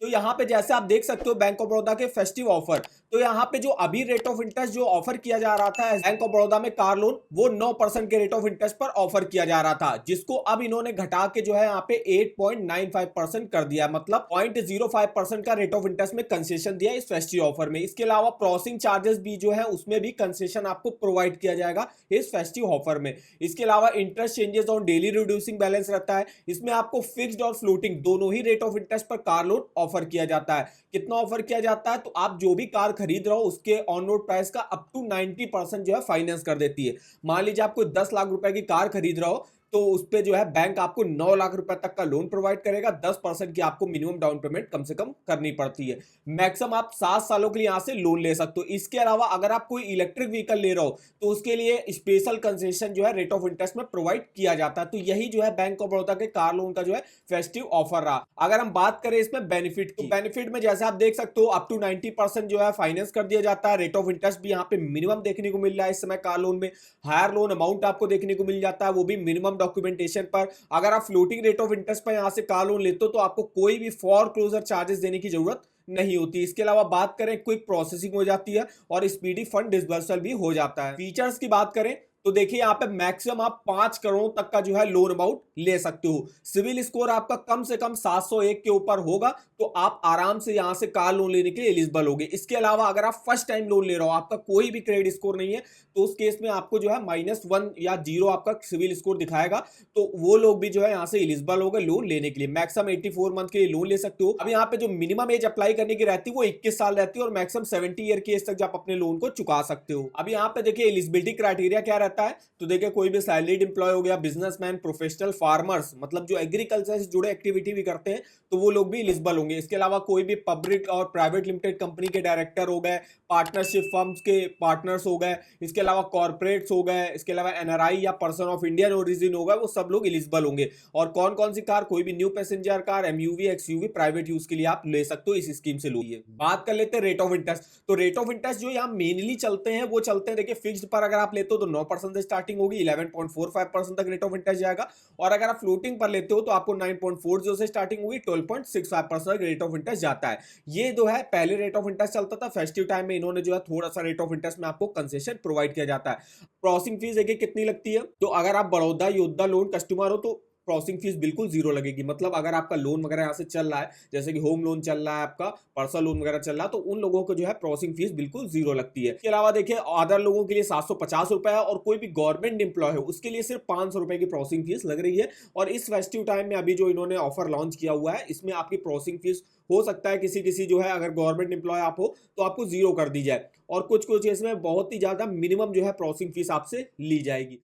तो यहाँ पे जैसे आप देख सकते हो बैंक ऑफ बड़ौदा के फेस्टिव ऑफर, तो यहाँ पे जो अभी रेट ऑफ इंटरेस्ट जो ऑफर किया जा रहा था बैंक ऑफ बड़ौदा में कार लोन, वो 9% के रेट ऑफ इंटरेस्ट पर ऑफर किया जा रहा था, जिसको अब इन्होंने घटा के जो है यहाँ पे 8.95% कर दिया, मतलब 0.05% का रेट ऑफ इंटरेस्ट में कंसेशन दिया इस फेस्टिव ऑफर में। इसके अलावा प्रोसेसिंग चार्जेस भी जो है उसमें भी कंसेशन आपको प्रोवाइड किया जाएगा इस फेस्टिव ऑफर में। इसके अलावा interest changes on daily reducing balance रहता है, इसमें आपको फिक्स्ड और फ्लोटिंग दोनों ही रेट ऑफ इंटरेस्ट पर कार लोन ऑफर किया जाता है। कितना ऑफर किया जाता है, तो आप जो भी कार खरीद रहे हो उसके ऑन रोड प्राइस का अप टू 90% जो है फाइनेंस कर देती है। मान लीजिए आप कोई 10 लाख रुपए की कार खरीद रहे हो, तो उस पे जो है बैंक आपको 9 लाख रुपए तक का लोन प्रोवाइड करेगा। 10% की आपको मिनिमम डाउन पेमेंट कम से कम करनी पड़ती है। मैक्सिमम आप 7 सालों के लिए यहां से लोन ले सकते हो। इसके अलावा अगर आप कोई इलेक्ट्रिक व्हीकल ले रहे हो तो उसके लिए स्पेशल कंसेशन जो है रेट ऑफ इंटरेस्ट में प्रोवाइड किया जाता है। तो यही जो है बैंक ऑफ बड़ौदा के कार लोन का जो है फेस्टिव ऑफर रहा। अगर हम बात करें इसमें बेनिफिट की, बेनिफिट में जैसे आप देख सकते हो अप टू 90% जो है फाइनेंस कर दिया जाता है। रेट ऑफ इंटरेस्ट भी यहाँ पे मिनिमम देखने को मिल रहा है इस समय कार लोन में। हायर लोन अमाउंट आपको देखने को मिल जाता है, वो भी मिनिमम डॉक्यूमेंटेशन पर। अगर आप फ्लोटिंग रेट ऑफ इंटरेस्ट पर यहां से कार लोन लेते हो तो आपको कोई भी फॉर क्लोजर चार्जेस देने की जरूरत नहीं होती। इसके अलावा बात करें क्विक प्रोसेसिंग हो जाती है और स्पीडी फंड डिसबर्सल भी हो जाता है। फीचर्स की बात करें तो देखिए यहाँ पे मैक्सिमम आप 5 करोड़ तक का जो है लोन अमाउंट ले सकते हो। सिविल स्कोर आपका कम से कम 701 के ऊपर होगा तो आप आराम से यहां से कार लोन लेने के लिए एलिजिबल होगे। इसके अलावा अगर आप फर्स्ट टाइम लोन ले रहे हो, आपका कोई भी क्रेडिट स्कोर नहीं है, तो उस केस में आपको जो है -1 या 0 आपका सिविल स्कोर दिखाएगा, तो वो लोग भी जो है यहां से एलिजिबल होगा लोन लेने के लिए। मैक्सिमम 84 मंथ के लिए लोन ले सकते हो। अब यहाँ पे जो मिनिमम एज अप्लाई करने की रहती है वो 21 साल रहती है और मैक्सिमम 70 ईयर की एज तक आप अपने लोन को चुका सकते हो। अब यहाँ पे देखिए एलिजिबिलिटी क्राइटेरिया क्या रहता है, तो देखिए कोई भी सैलरीड एम्प्लॉय हो गया, बिजनेसमैन, प्रोफेशनल, फार्मर्स, मतलब जो एग्रीकल्चर से जुड़े एक्टिविटी भी करते हैं तो वो लोग भी एलिजिबल होंगे। इसके अलावा कोई भी पब्लिक और प्राइवेट लिमिटेड कंपनी के डायरेक्टर हो गए, पार्टनरशिप फर्म्स के पार्टनर्स हो गए, इसके अलावा कॉर्पोरेट्स हो गए, इसके अलावा एनआरआई या पर्सन ऑफ इंडियन ओरिजिन हो गए, वो सब लोग एलिजिबल होंगे। और कौन कौन सी कार, कोई भी new passenger car, MUV, XUV private use के लिए आप ले सकते हो इस स्कीम से। लोग बात कर लेते हैं रेट ऑफ इंटरेस्ट। तो रेट ऑफ इंटरेस्ट जो यहाँ मेनली चलते हैं वो चलते हैं, देखिए फिक्स्ड पर अगर आप लेते हो तो 9% से स्टार्टिंग होगी, 11.45% तक रेट ऑफ इंटरेस्ट जाएगा। और अगर आप फ्लोटिंग पर लेते हो तो आपको 9.40 से स्टार्टिंग होगी, 12.65% रेट ऑफ इंटरेस्ट जाता है। ये जो है पहले रेट ऑफ इंटरेस्ट चलता था, फेस्टिव टाइम में इन्होंने जो है थोड़ा सा रेट ऑफ इंटरेस्ट में आपको कंसेशन प्रोवाइड किया जाता है। प्रोसेसिंग फीस देखिए कितनी लगती है, तो अगर आप बड़ौदा योद्धा लोन कस्टमर हो तो प्रोसेसिंग फीस बिल्कुल जीरो लगेगी। मतलब अगर आपका लोन वगैरह यहाँ से चल रहा है, जैसे कि होम लोन चल रहा है, आपका पर्सनल लोन वगैरह चल रहा है, तो उन लोगों को जो है प्रोसेसिंग फीस बिल्कुल जीरो लगती है। इसके अलावा देखिए अदर लोगों के लिए 750 रुपए है और कोई भी गवर्नमेंट एम्प्लॉय है उसके लिए सिर्फ 500 रुपए की प्रोसेसिंग फीस लग रही है। और इस फेस्टिव टाइम में अभी जो इन्होंने ऑफर लॉन्च किया हुआ है इसमें आपकी प्रोसेसिंग फीस हो सकता है किसी किसी जो है अगर गवर्नमेंट एम्प्लॉय आप हो तो आपको जीरो कर दी जाए, और कुछ कुछ इसमें बहुत ही ज्यादा मिनिमम जो है प्रोसेसिंग फीस आपसे ली जाएगी।